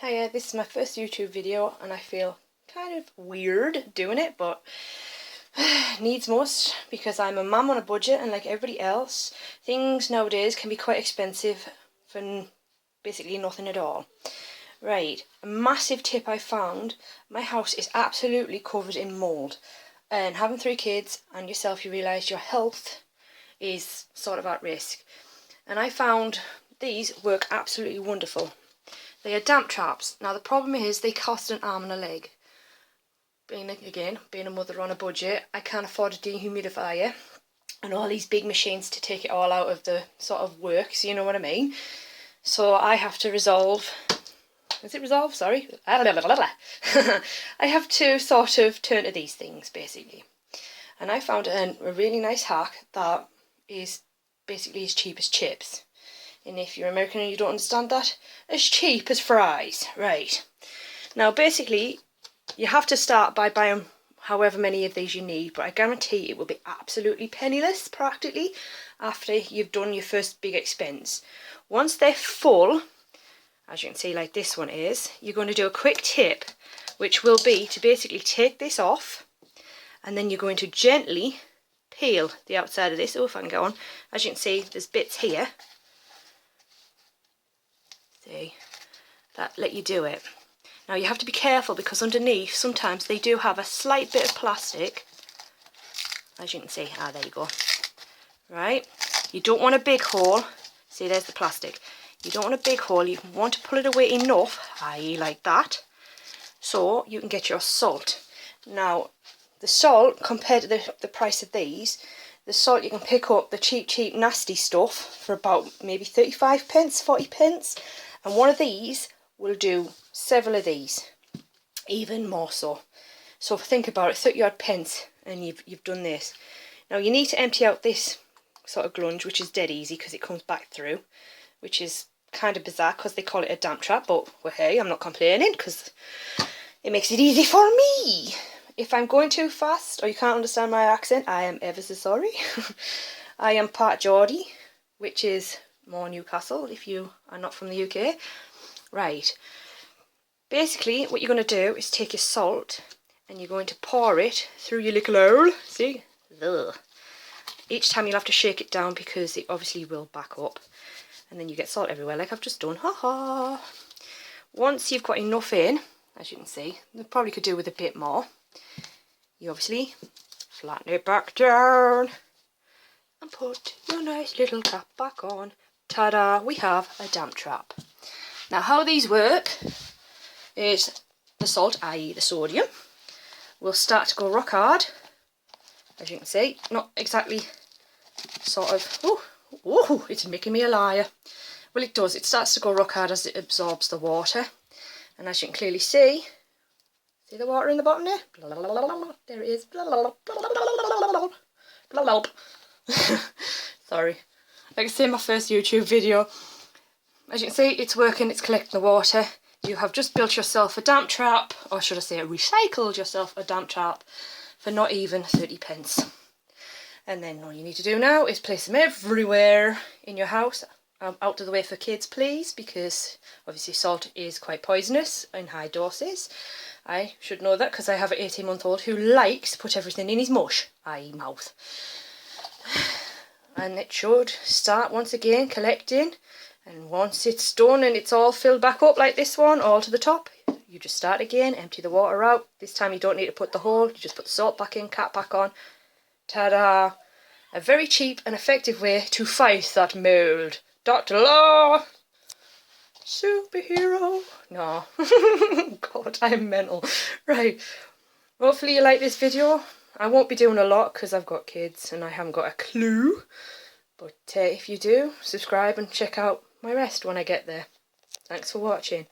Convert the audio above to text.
Hiya, this is my first YouTube video and I feel kind of weird doing it, but needs must because I'm a mum on a budget, and like everybody else, things nowadays can be quite expensive for basically nothing at all. Right, a massive tip I found: my house is absolutely covered in mould, and having 3 kids and yourself, you realise your health is sort of at risk. And I found these work absolutely wonderful. They are damp traps. Now the problem is they cost an arm and a leg. Being a mother on a budget, I can't afford a dehumidifier and all these big machines to take it all out of the sort of works, you know what I mean? So I have to resolve, sorry. I have to sort of turn to these things basically. And I found a really nice hack that is basically as cheap as chips. And if you're American and you don't understand that, as cheap as fries. Right. Now basically, you have to start by buying however many of these you need, but I guarantee it will be absolutely penniless practically after you've done your first big expense. Once they're full, as you can see like this one is, you're going to do a quick tip, which will be to basically take this off, and then you're going to gently peel the outside of this. Oh, if I can go on. As you can see, there's bits here. See, that let you do it. Now you have to be careful because underneath sometimes they do have a slight bit of plastic, as you can see. There you go. Right, you don't want a big hole. See, there's the plastic. You don't want a big hole. You want to pull it away enough, i.e. like that, so you can get your salt. Now the salt, compared to the price of these, the salt you can pick up the cheap nasty stuff for about maybe 35 pence, 40 pence. And one of these will do several of these, even more so. So think about it, 30 odd pence and you've done this. Now you need to empty out this sort of glunge, which is dead easy because it comes back through, which is kind of bizarre because they call it a damp trap, but well, hey, I'm not complaining because it makes it easy for me. If I'm going too fast or you can't understand my accent, I am ever so sorry. I am part Geordie, which is more Newcastle if you are not from the UK. Right, basically what you're going to do is take your salt and you're going to pour it through your little hole. See? Ugh. Each time you'll have to shake it down because it obviously will back up, and then you get salt everywhere like I've just done. Ha ha. Once you've got enough in, as you can see, you probably could do with a bit more. You obviously flatten it back down and put your nice little cap back on. Ta-da, we have a damp trap. Now how these work is the salt, i.e. the sodium, will start to go rock hard. As you can see, not exactly sort of, oh, it's making me a liar. Well, it does, it starts to go rock hard as it absorbs the water. And as you can clearly see the water in the bottom there? There it is. Sorry. Like I say, my first YouTube video. As you can see, it's working, it's collecting the water. You have just built yourself a damp trap, or should I say recycled yourself a damp trap for not even 30 pence. And then all you need to do now is place them everywhere in your house. Out of the way for kids, please, because obviously salt is quite poisonous in high doses. I should know that because I have an 18-month-old who likes to put everything in his mush, i.e. mouth. And it should start once again collecting, and once it's done and it's all filled back up like this one, all to the top, you just start again, empty the water out. This time you don't need to put the hole, you just put the salt back in, cap back on. Ta-da! A very cheap and effective way to fight that mould. Dr. Law! Superhero! No. God, I'm mental. Right. Hopefully you like this video. I won't be doing a lot because I've got kids and I haven't got a clue. But if you do, subscribe and check out my rest when I get there. Thanks for watching.